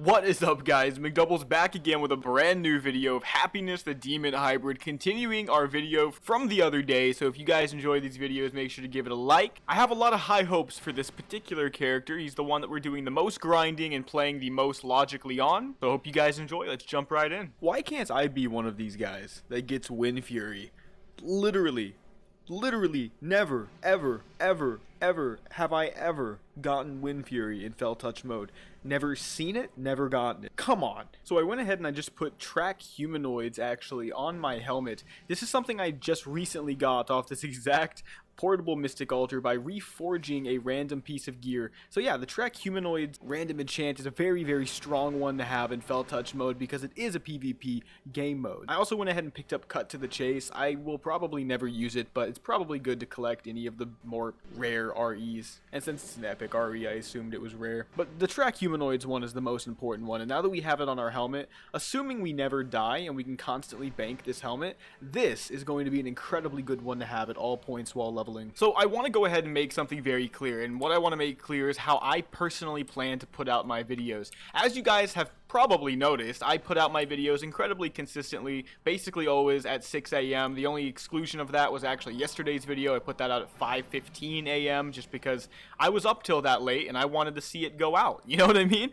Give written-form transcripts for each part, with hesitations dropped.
What is up, guys? Mcdoubles back again with a brand new video of Happiness the Demon Hybrid, continuing our video from the other day. So if you guys enjoy these videos, make sure to give it a like. I have a lot of high hopes for this particular character. He's the one that we're doing the most grinding and playing the most logically on. So I hope you guys enjoy. Let's jump right in. Why can't I be one of these guys that gets Wind Fury? Literally, never, ever have I ever gotten Wind Fury in Fel-Touched mode. Never seen it, never gotten it. Come on. So I went ahead and I just put track humanoids actually on my helmet. This is something I just recently got off this exact portable mystic altar by reforging a random piece of gear. So yeah, the track humanoids random enchant is a very strong one to have in Fel-Touched mode because it is a PvP game mode. I also went ahead and picked up Cut to the Chase. I will probably never use it, but it's probably good to collect any of the more rare REs. And since it's an epic RE, I assumed it was rare. But the track humanoids one is the most important one, and now that we have it on our helmet, assuming we never die and we can constantly bank this helmet, this is going to be an incredibly good one to have at all points while leveling. So I want to go ahead and make something very clear, and what I want to make clear is how I personally plan to put out my videos. As you guys have probably noticed, I put out my videos incredibly consistently, basically always at 6 a.m. The only exclusion of that was actually yesterday's video. I put that out at 5:15 a.m. just because I was up till that late and I wanted to see it go out. You know what I mean?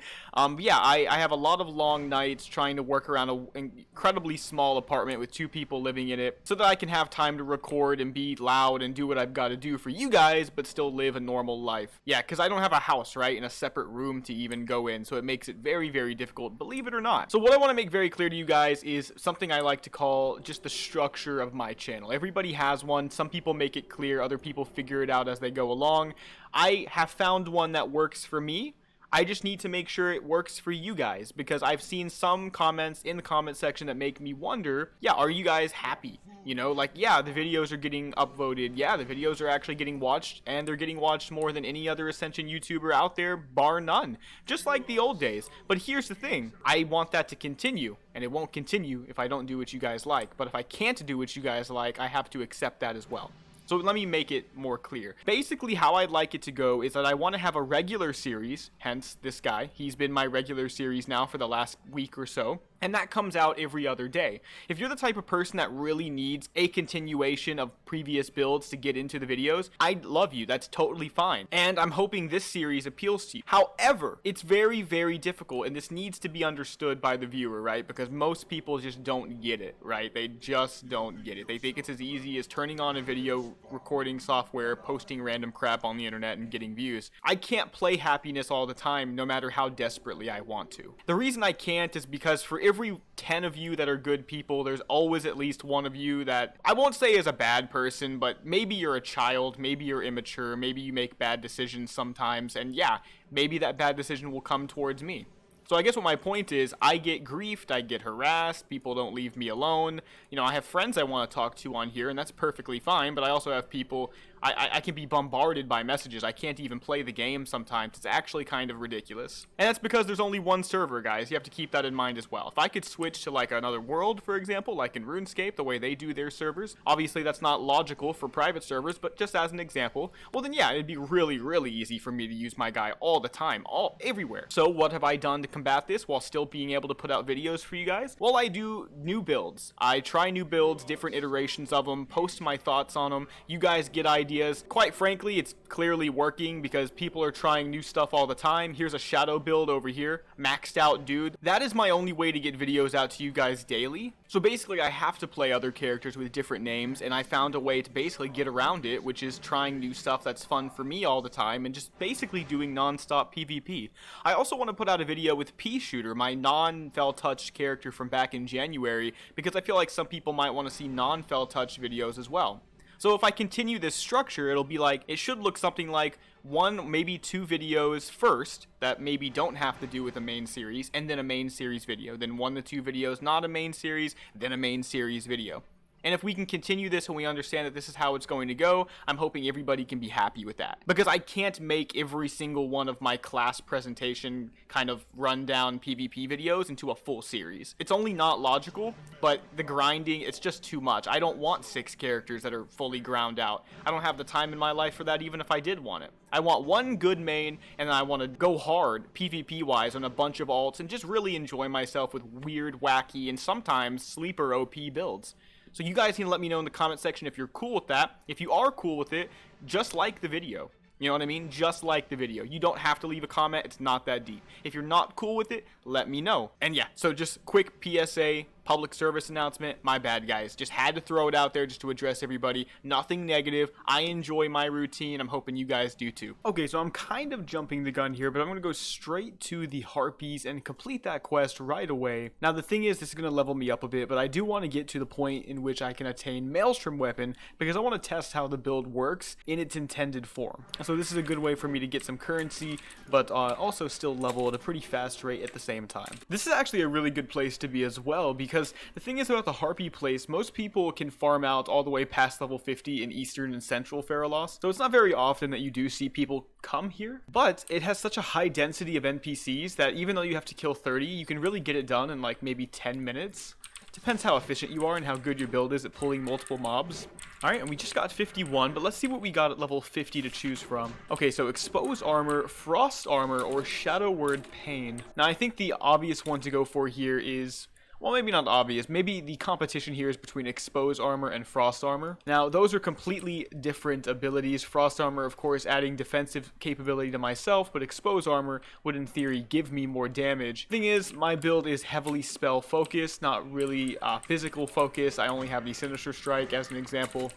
Yeah, I have a lot of long nights trying to work around an incredibly small apartment with 2 people living in it so that I can have time to record and be loud and do what I've got to do for you guys, but still live a normal life. Yeah, because I don't have a house, right, and a separate room to even go in, so it makes it very difficult, believe it or not. So what I want to make very clear to you guys is something I like to call just the structure of my channel. Everybody has one. Some people make it clear, other people figure it out as they go along. I have found one that works for me. I just need to make sure it works for you guys, because I've seen some comments in the comment section that make me wonder, yeah, are you guys happy? You know, like, yeah, the videos are getting upvoted, yeah, the videos are actually getting watched, and they're getting watched more than any other Ascension YouTuber out there, bar none. Just like the old days. But here's the thing, I want that to continue, and it won't continue if I don't do what you guys like. But if I can't do what you guys like, I have to accept that as well. So let me make it more clear. Basically, how I'd like it to go is that I want to have a regular series, hence this guy. He's been my regular series now for the last week or so. And that comes out every other day. If you're the type of person that really needs a continuation of previous builds to get into the videos, I love you. That's totally fine. And I'm hoping this series appeals to you. However, it's very difficult, and this needs to be understood by the viewer, right? Because most people just don't get it, right? They just don't get it. They think it's as easy as turning on a video recording software, posting random crap on the internet, and getting views. I can't play Happiness all the time, no matter how desperately I want to. The reason I can't is because for every 10 of you that are good people, there's always at least one of you that I won't say is a bad person, but maybe you're a child, maybe you're immature, maybe you make bad decisions sometimes, and yeah, maybe that bad decision will come towards me. So I guess what my point is, I get griefed, I get harassed, people don't leave me alone. You know, I have friends I want to talk to on here, and that's perfectly fine, but I also have people, I can be bombarded by messages. I can't even play the game sometimes. It's actually kind of ridiculous. And that's because there's only one server, guys. You have to keep that in mind as well. If I could switch to like another world, for example, like in RuneScape, the way they do their servers, obviously that's not logical for private servers, but just as an example, well then yeah, it'd be really easy for me to use my guy all the time, everywhere. So what have I done to combat this while still being able to put out videos for you guys? Well, I do new builds. I try new builds, different iterations of them, post my thoughts on them. You guys get ideas. Quite frankly, it's clearly working because people are trying new stuff all the time. Here's a shadow build over here, maxed out dude. That is my only way to get videos out to you guys daily. So basically I have to play other characters with different names, and I found a way to basically get around it, which is trying new stuff that's fun for me all the time and just basically doing non-stop PvP. I also want to put out a video with Shooter, my non-Fel-Touched character from back in January, because I feel like some people might want to see non-Fel-Touched videos as well. So if I continue this structure, it'll be like, it should look something like 1, maybe 2 videos first that maybe don't have to do with a main series, and then a main series video. Then 1 to 2 videos, not a main series, then a main series video. And if we can continue this and we understand that this is how it's going to go, I'm hoping everybody can be happy with that. Because I can't make every single one of my class presentation kind of rundown PvP videos into a full series. It's only not logical, but the grinding, it's just too much. I don't want 6 characters that are fully ground out. I don't have the time in my life for that, even if I did want it. I want one good main, and I want to go hard PvP-wise on a bunch of alts and just really enjoy myself with weird, wacky, and sometimes sleeper OP builds. So you guys can let me know in the comment section if you're cool with that. If you are cool with it, just like the video. You know what I mean? Just like the video. You don't have to leave a comment. It's not that deep. If you're not cool with it, let me know. And yeah, so just quick PSA, public service announcement. My bad, guys. Just had to throw it out there just to address everybody. Nothing negative. I enjoy my routine. I'm hoping you guys do too. Okay, so I'm kind of jumping the gun here, but I'm going to go straight to the Harpies and complete that quest right away. Now, the thing is, this is going to level me up a bit, but I do want to get to the point in which I can attain Maelstrom Weapon because I want to test how the build works in its intended form. So this is a good way for me to get some currency, but also still level at a pretty fast rate at the same time. This is actually a really good place to be as well, because the thing is about the Harpy place, most people can farm out all the way past level 50 in Eastern and Central Feralos, so it's not very often that you do see people come here, but it has such a high density of NPCs that even though you have to kill 30, you can really get it done in like maybe 10 minutes. Depends how efficient you are and how good your build is at pulling multiple mobs. Alright, and we just got 51, but let's see what we got at level 50 to choose from. Okay, so Expose Armor, Frost Armor, or Shadow Word Pain. Now, I think the obvious one to go for here is... well, maybe not obvious. Maybe the competition here is between Expose Armor and Frost Armor. Now, those are completely different abilities. Frost Armor, of course, adding defensive capability to myself, but Expose Armor would, in theory, give me more damage. Thing is, my build is heavily spell-focused, not really physical focused. I only have the Sinister Strike as an example,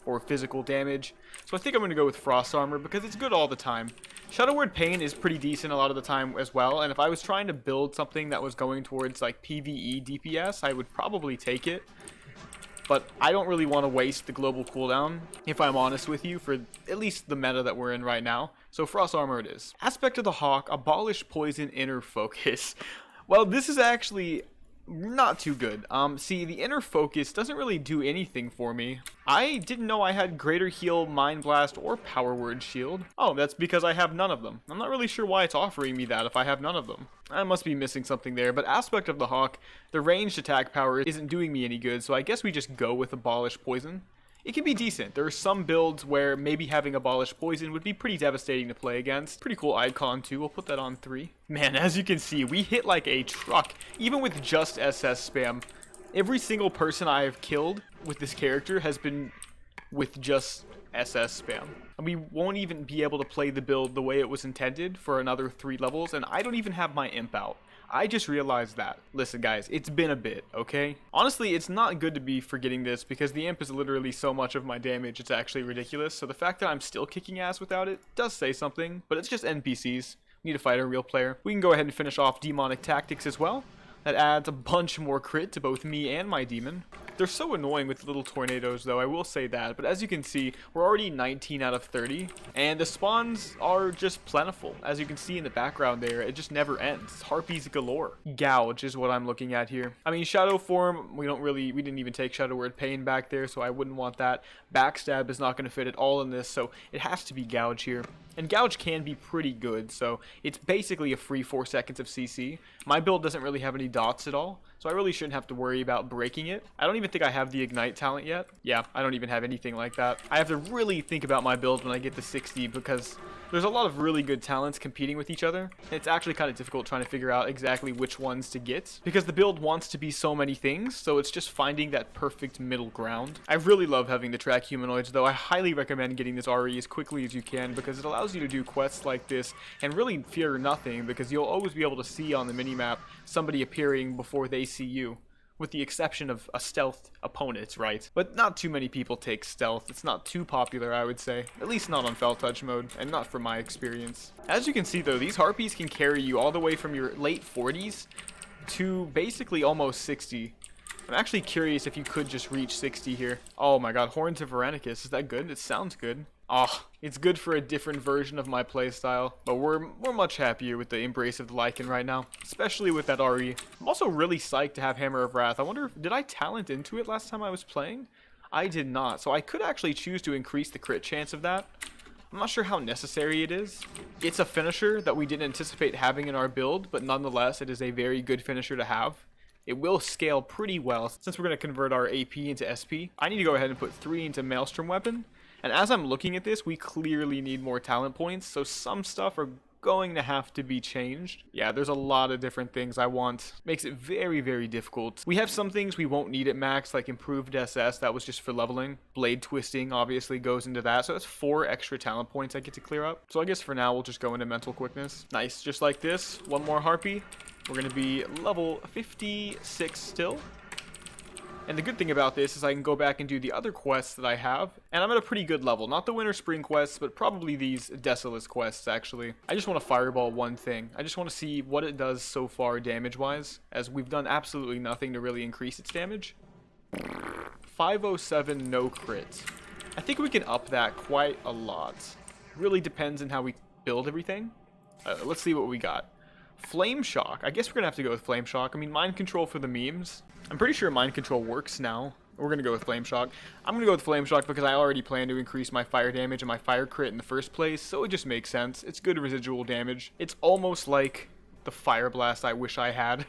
or physical damage. So I think I'm going to go with Frost Armor because it's good all the time. Shadow Word Pain is pretty decent a lot of the time as well, and if I was trying to build something that was going towards like PvE DPS, I would probably take it. But I don't really want to waste the global cooldown, if I'm honest with you, for at least the meta that we're in right now. So Frost Armor it is. Aspect of the Hawk, Abolish Poison, Inner Focus. Well, this is actually not too good. See, the Inner Focus doesn't really do anything for me. I didn't know I had Greater Heal, Mind Blast, or Power Word Shield. Oh, that's because I have none of them. I'm not really sure why it's offering me that if I have none of them. I must be missing something there, but Aspect of the Hawk, the ranged attack power isn't doing me any good, so I guess we just go with Abolish Poison. It can be decent. There are some builds where maybe having Abolish Poison would be pretty devastating to play against. Pretty cool icon too. We'll put that on 3. Man, as you can see, we hit like a truck, even with just SS spam. Every single person I have killed with this character has been with just SS spam. And we won't even be able to play the build the way it was intended for another 3 levels, and I don't even have my imp out. I just realized that. Listen guys, it's been a bit, okay? Honestly, it's not good to be forgetting this because the imp is literally so much of my damage, it's actually ridiculous. So the fact that I'm still kicking ass without it does say something, but it's just NPCs. We need to fight a real player. We can go ahead and finish off Demonic Tactics as well. That adds a bunch more crit to both me and my demon. They're so annoying with little tornadoes though, I will say that. But as you can see, we're already 19 out of 30. And the spawns are just plentiful. As you can see in the background there, it just never ends. Harpies galore. Gouge is what I'm looking at here. I mean, Shadow Form, we didn't even take Shadow Word Pain back there, so I wouldn't want that. Backstab is not going to fit at all in this, so it has to be Gouge here. And Gouge can be pretty good, so it's basically a free 4 seconds of CC. My build doesn't really have any dots at all, so I really shouldn't have to worry about breaking it. I don't even think I have the Ignite talent yet. Yeah, I don't even have anything like that. I have to really think about my build when I get to 60 because there's a lot of really good talents competing with each other. It's actually kind of difficult trying to figure out exactly which ones to get because the build wants to be so many things, so it's just finding that perfect middle ground. I really love having the track humanoids though. I highly recommend getting this RE as quickly as you can because it allows you to do quests like this and really fear nothing because you'll always be able to see on the minimap somebody appearing before they see you. With the exception of a stealth opponent, right? But not too many people take stealth. It's not too popular, I would say. At least not on Fel-Touched mode, and not from my experience. As you can see though, these Harpies can carry you all the way from your late 40s to basically almost 60. I'm actually curious if you could just reach 60 here. Oh my god, Horns of Veronicus, is that good? It sounds good. Oh, it's good for a different version of my playstyle, but we're much happier with the Embrace of the Lycan right now, especially with that RE. I'm also really psyched to have Hammer of Wrath. I wonder, did I talent into it last time I was playing? I did not, so I could actually choose to increase the crit chance of that. I'm not sure how necessary it is. It's a finisher that we didn't anticipate having in our build, but nonetheless, it is a very good finisher to have. It will scale pretty well since we're going to convert our AP into SP. I need to go ahead and put 3 into Maelstrom Weapon. And as I'm looking at this, we clearly need more talent points, so some stuff are going to have to be changed. Yeah, there's a lot of different things I want. Makes it very, very difficult. We have some things we won't need at max, like improved SS, that was just for leveling. Blade twisting obviously goes into that, so that's 4 extra talent points I get to clear up. So I guess for now, we'll just go into mental quickness. Nice, just like this. One more Harpy. We're going to be level 56 still. And the good thing about this is I can go back and do the other quests that I have, and I'm at a pretty good level. Not the Winter Spring quests, but probably these Desolate quests, actually. I just want to fireball one thing. I just want to see what it does so far damage-wise, as we've done absolutely nothing to really increase its damage. 507 no crit. I think we can up that quite a lot. Really depends on how we build everything. Let's see what we got. Flame Shock. I guess we're going to have to go with Flame Shock. I mean, Mind Control for the memes. I'm pretty sure Mind Control works now. We're going to go with Flame Shock. I'm going to go with Flame Shock because I already plan to increase my fire damage and my fire crit in the first place, so it just makes sense. It's good residual damage. It's almost like the Fire Blast I wish I had.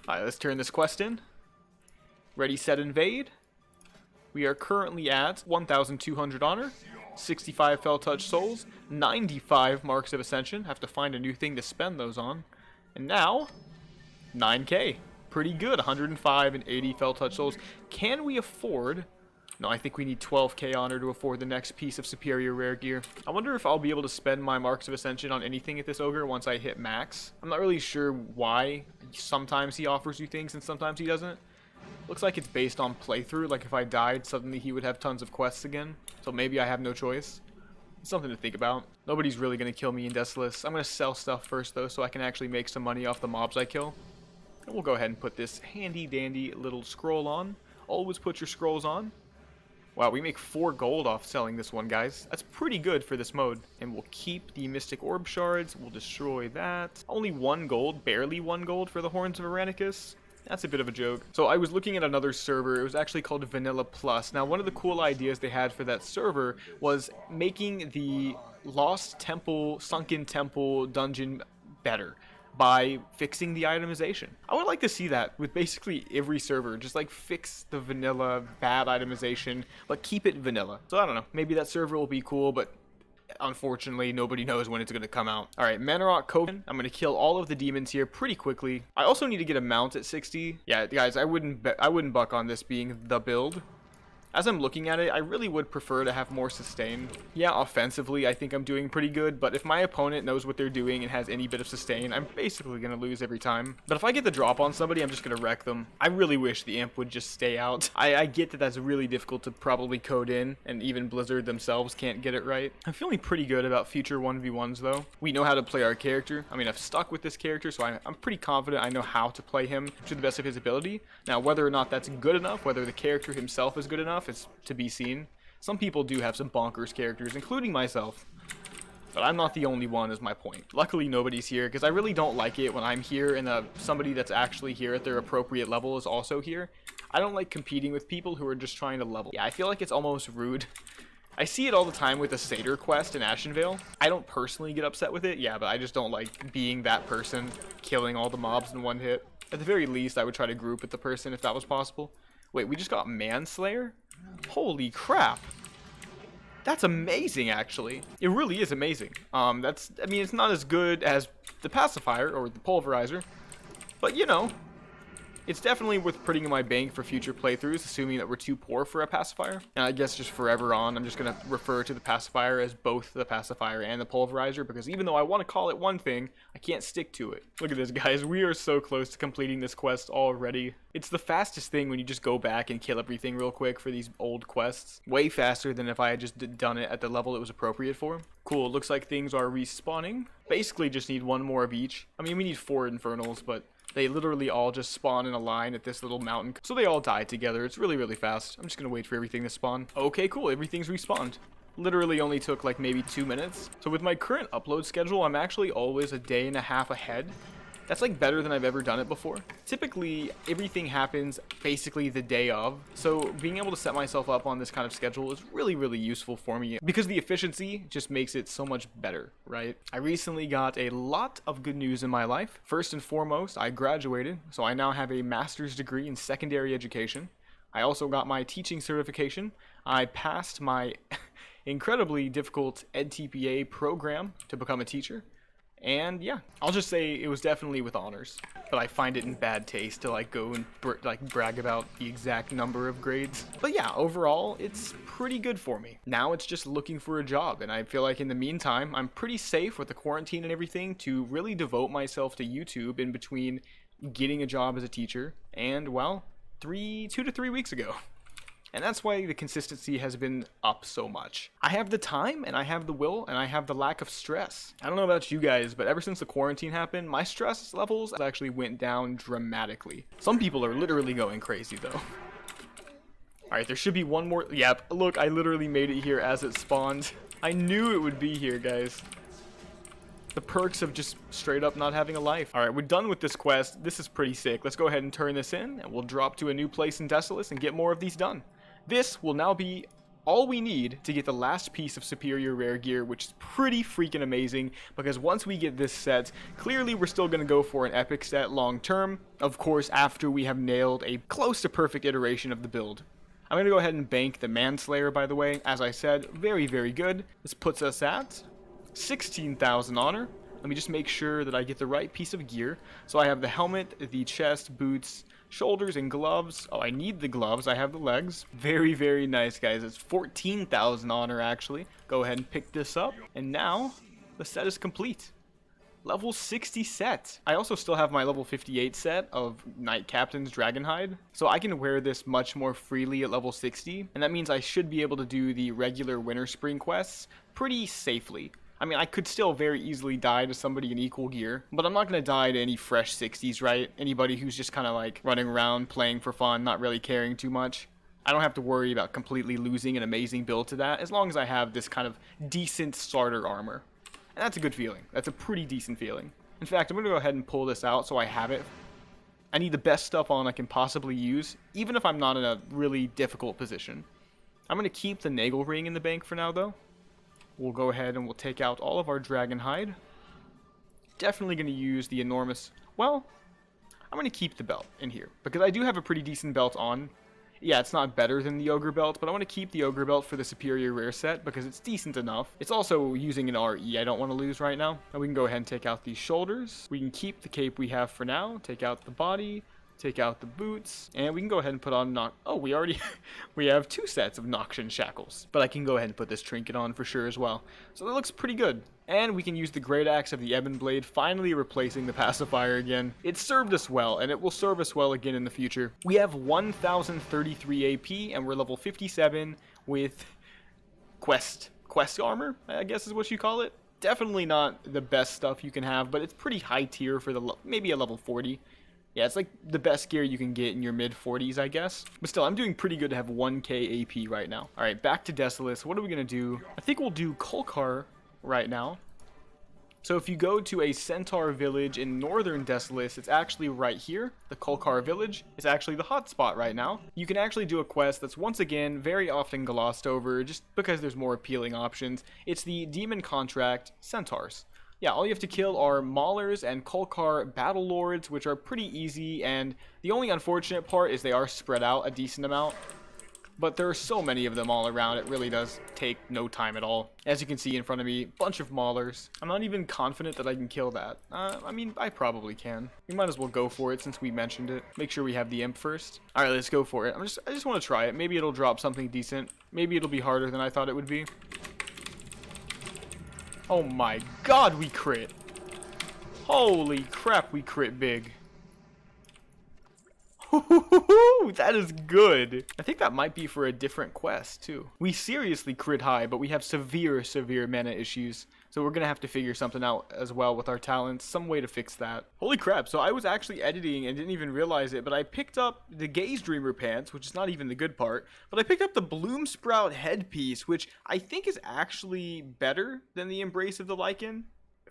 Alright, let's turn this quest in. Ready, set, invade. We are currently at 1,200 honor, 65 Fel-Touched souls, 95 marks of Ascension. Have to find a new thing to spend those on. And now, 9k. Pretty good, 105 and 80 Fel-Touched souls. Can we afford... No, I think we need 12k honor to afford the next piece of superior rare gear. I wonder if I'll be able to spend my marks of Ascension on anything at this ogre once I hit max. I'm not really sure why. Sometimes he offers you things and sometimes he doesn't. Looks like it's based on playthrough, like if I died, suddenly he would have tons of quests again. So maybe I have no choice. It's something to think about. Nobody's really going to kill me in Desolate. I'm going to sell stuff first, though, so I can actually make some money off the mobs I kill. And we'll go ahead and put this handy-dandy little scroll on. Always put your scrolls on. Wow, we make 4 gold off selling this one, guys. That's pretty good for this mode. And we'll keep the Mystic Orb Shards. We'll destroy that. Only 1 gold, barely 1 gold for the Horns of Aranicus. That's a bit of a joke. So I was looking at another server. It was actually called Vanilla Plus. Now, one of the cool ideas they had for that server was making the Lost Temple, Sunken Temple dungeon better by fixing the itemization. I would like to see that with basically every server. Just like fix the vanilla bad itemization, but keep it vanilla. So I don't know. Maybe that server will be cool, but unfortunately, nobody knows when it's going to come out. Alright, Manarok Coven. I'm going to kill all of the demons here pretty quickly. I also need to get a mount at 60. Yeah, guys, I wouldn't buck on this being the build. As I'm looking at it, I really would prefer to have more sustain. Yeah, offensively, I think I'm doing pretty good, but if my opponent knows what they're doing and has any bit of sustain, I'm basically going to lose every time. But if I get the drop on somebody, I'm just going to wreck them. I really wish the imp would just stay out. I get that that's really difficult to probably code in, and even Blizzard themselves can't get it right. I'm feeling pretty good about future 1v1s, though. We know how to play our character. I mean, I've stuck with this character, so I'm pretty confident I know how to play him to the best of his ability. Now, whether or not that's good enough, whether the character himself is good enough, is to be seen. Some people do have some bonkers characters, including myself. But I'm not the only one, is my point. Luckily, nobody's here, because I really don't like it when I'm here and somebody that's actually here at their appropriate level is also here. I don't like competing with people who are just trying to level. Yeah, I feel like it's almost rude. I see it all the time with the Satyr quest in Ashenvale. I don't personally get upset with it, yeah, but I just don't like being that person, killing all the mobs in one hit. At the very least, I would try to group with the person if that was possible. Wait, we just got Manslayer? Holy crap. That's amazing, actually. It really is amazing. I mean, it's not as good as the pacifier or the pulverizer, but you know, it's definitely worth putting in my bank for future playthroughs, assuming that we're too poor for a pacifier. And I guess just forever on, I'm just going to refer to the pacifier as both the pacifier and the pulverizer, because even though I want to call it one thing, I can't stick to it. Look at this, guys. We are so close to completing this quest already. It's the fastest thing when you just go back and kill everything real quick for these old quests. Way faster than if I had just done it at the level it was appropriate for. Cool, looks like things are respawning. Basically just need 1 more of each. I mean, we need 4 infernals, but they literally all just spawn in a line at this little mountain. So they all die together. It's really, really fast. I'm just going to wait for everything to spawn. Okay, cool. Everything's respawned. Literally only took like maybe 2 minutes. So with my current upload schedule, I'm actually always a day and a half ahead. That's like better than I've ever done it before. Typically, everything happens basically the day of. So being able to set myself up on this kind of schedule is really, really useful for me because the efficiency just makes it so much better, right? I recently got a lot of good news in my life. First and foremost, I graduated. So I now have a master's degree in secondary education. I also got my teaching certification. I passed my incredibly difficult EdTPA program to become a teacher. And yeah, I'll just say it was definitely with honors, but I find it in bad taste to like go and brag about the exact number of grades. But yeah, overall, it's pretty good for me. Now it's just looking for a job, and I feel like in the meantime, I'm pretty safe with the quarantine and everything to really devote myself to YouTube in between getting a job as a teacher and, well, 2 to 3 weeks ago. And that's why the consistency has been up so much. I have the time, and I have the will, and I have the lack of stress. I don't know about you guys, but ever since the quarantine happened, my stress levels actually went down dramatically. Some people are literally going crazy, though. Alright, there should be one more. Yep, look, I literally made it here as it spawned. I knew it would be here, guys. The perks of just straight up not having a life. Alright, we're done with this quest. This is pretty sick. Let's go ahead and turn this in, and we'll drop to a new place in Desolace and get more of these done. This will now be all we need to get the last piece of superior rare gear, which is pretty freaking amazing, because once we get this set, clearly we're still going to go for an epic set long term, of course after we have nailed a close to perfect iteration of the build. I'm going to go ahead and bank the Manslayer, by the way. As I said, very, very good. This puts us at 16,000 honor. Let me just make sure that I get the right piece of gear. So I have the helmet, the chest, boots, shoulders, and gloves. Oh, I need the gloves. I have the legs. Very, very nice, guys. It's 14,000 honor, actually. Go ahead and pick this up. And now, the set is complete. Level 60 set. I also still have my level 58 set of Knight Captain's Dragonhide. So I can wear this much more freely at level 60. And that means I should be able to do the regular Winter Spring quests pretty safely. I mean, I could still very easily die to somebody in equal gear, but I'm not going to die to any fresh 60s, right? Anybody who's just kind of like running around playing for fun, not really caring too much. I don't have to worry about completely losing an amazing build to that, as long as I have this kind of decent starter armor. And that's a good feeling. That's a pretty decent feeling. In fact, I'm going to go ahead and pull this out so I have it. I need the best stuff on I can possibly use, even if I'm not in a really difficult position. I'm going to keep the Nagel Ring in the bank for now, though. We'll go ahead and we'll take out all of our dragon hide. Definitely going to use the enormous... Well, I'm going to keep the belt in here, because I do have a pretty decent belt on. Yeah, it's not better than the ogre belt, but I want to keep the ogre belt for the superior rare set, because it's decent enough. It's also using an RE I don't want to lose right now. And we can go ahead and take out these shoulders. We can keep the cape we have for now. Take out the body. Take out the boots, and we can go ahead and put on we have 2 sets of Noxian shackles, but I can go ahead and put this trinket on for sure as well. So that looks pretty good. And we can use the Great Axe of the Ebon Blade, finally replacing the pacifier again. It served us well, and it will serve us well again in the future. We have 1,033 AP, and we're level 57 with quest armor, I guess is what you call it. Definitely not the best stuff you can have, but it's pretty high tier for maybe a level 40. Yeah, it's like the best gear you can get in your mid-40s, I guess. But still, I'm doing pretty good to have 1k AP right now. Alright, back to Desolace. What are we going to do? I think we'll do Kolkar right now. So if you go to a centaur village in northern Desolace, it's actually right here. The Kolkar village is actually the hotspot right now. You can actually do a quest that's once again very often glossed over just because there's more appealing options. It's the Demon Contract Centaurs. Yeah, all you have to kill are Maulers and Kolkar Battle Lords, which are pretty easy, and the only unfortunate part is they are spread out a decent amount. But there are so many of them all around, it really does take no time at all. As you can see in front of me, bunch of Maulers. I'm not even confident that I can kill that. I mean, I probably can. We might as well go for it since we mentioned it. Make sure we have the Imp first. Alright, let's go for it. I just want to try it. Maybe it'll drop something decent. Maybe it'll be harder than I thought it would be. Oh my god, we crit. Holy crap, we crit big. That is good. I think that might be for a different quest too. We seriously crit high, but we have severe mana issues. So we're gonna have to figure something out as well with our talents, some way to fix that. Holy crap, so I was actually editing and didn't even realize it, but I picked up the Gaze Dreamer pants, which is not even the good part, but I picked up the Bloom Sprout headpiece, which I think is actually better than the Embrace of the Lycan.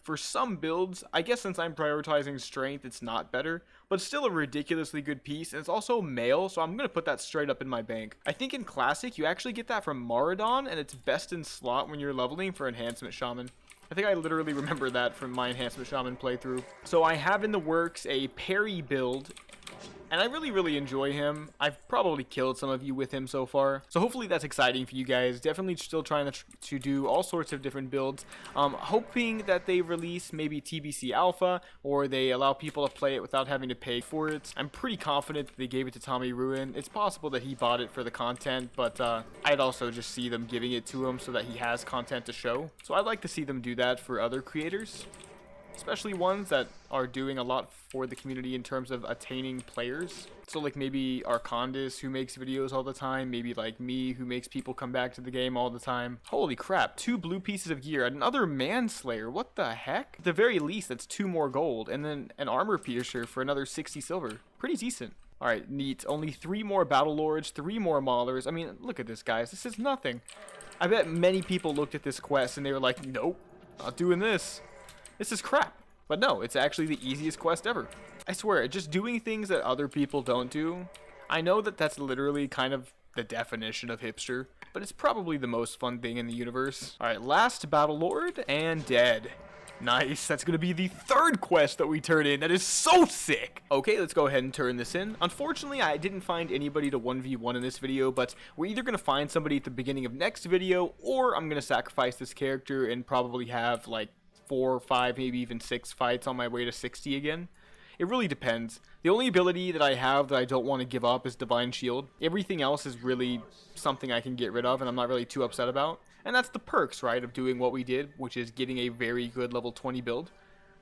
For some builds, I guess since I'm prioritizing strength, it's not better, but it's still a ridiculously good piece, and it's also male, so I'm going to put that straight up in my bank. I think in Classic, you actually get that from Maradon, and it's best in slot when you're leveling for Enhancement Shaman. I think I literally remember that from my Enhancement Shaman playthrough. So I have in the works a parry build, and I really enjoy him. I've probably killed some of you with him so far. So hopefully that's exciting for you guys. Definitely still trying to do all sorts of different builds. Hoping that they release maybe TBC Alpha, or they allow people to play it without having to pay for it. I'm pretty confident that they gave it to Tommy Ruin. It's possible that he bought it for the content, but I'd also just see them giving it to him so that he has content to show. So I'd like to see them do that for other creators, especially ones that are doing a lot for the community in terms of attaining players. So like maybe Arcandis, who makes videos all the time, maybe like me, who makes people come back to the game all the time. Holy crap, 2 blue pieces of gear, another Manslayer, what the heck? At the very least, that's 2 more gold, and then an armor piercer for another 60 silver. Pretty decent. Alright, neat. Only 3 more Battle Lords, 3 more Maulers. I mean, look at this, guys. This is nothing. I bet many people looked at this quest and they were like, nope, not doing this. This is crap. But no, it's actually the easiest quest ever. I swear, just doing things that other people don't do. I know that that's literally kind of the definition of hipster, but it's probably the most fun thing in the universe. Alright, last Battle Lord, and dead. Nice, that's gonna be the 3rd quest that we turn in. That is so sick! Okay, let's go ahead and turn this in. Unfortunately, I didn't find anybody to 1v1 in this video, but we're either gonna find somebody at the beginning of next video, or I'm gonna sacrifice this character and probably have like 4 or 5, maybe even 6 fights on my way to 60 again. It really depends. The only ability that I have that I don't want to give up is Divine Shield. Everything else is really something I can get rid of and I'm not really too upset about. And that's the perks, right, of doing what we did, which is getting a very good level 20 build.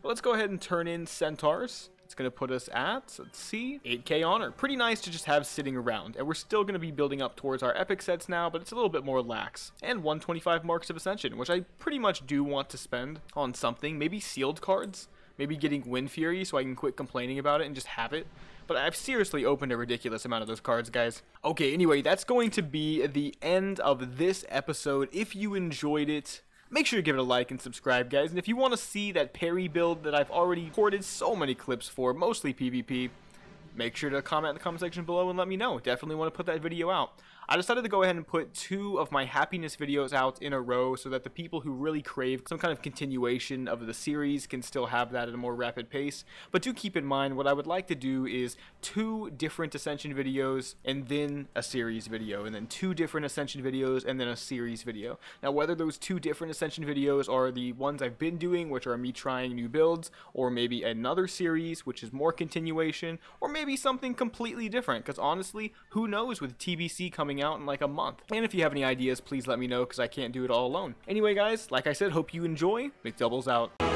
But let's go ahead and turn in Centaurs. It's going to put us at, let's see, 8k honor. Pretty nice to just have sitting around. And we're still going to be building up towards our epic sets now, but it's a little bit more lax. And 125 marks of Ascension, which I pretty much do want to spend on something. Maybe sealed cards. Maybe getting Wind Fury so I can quit complaining about it and just have it. But I've seriously opened a ridiculous amount of those cards, guys. Okay, anyway, that's going to be the end of this episode. If you enjoyed it, make sure to give it a like and subscribe, guys. And if you want to see that parry build that I've already recorded so many clips for, mostly PvP, make sure to comment in the comment section below and let me know. Definitely want to put that video out. I decided to go ahead and put 2 of my happiness videos out in a row so that the people who really crave some kind of continuation of the series can still have that at a more rapid pace. But do keep in mind, what I would like to do is 2 different Ascension videos and then a series video, and then 2 different Ascension videos and then a series video. Now, whether those 2 different Ascension videos are the ones I've been doing, which are me trying new builds, or maybe another series, which is more continuation, or maybe something completely different, because honestly, who knows with TBC coming out in like a month. And if you have any ideas, please let me know, because I can't do it all alone. Anyway, guys, like I said, hope you enjoy. Mcdoubles out.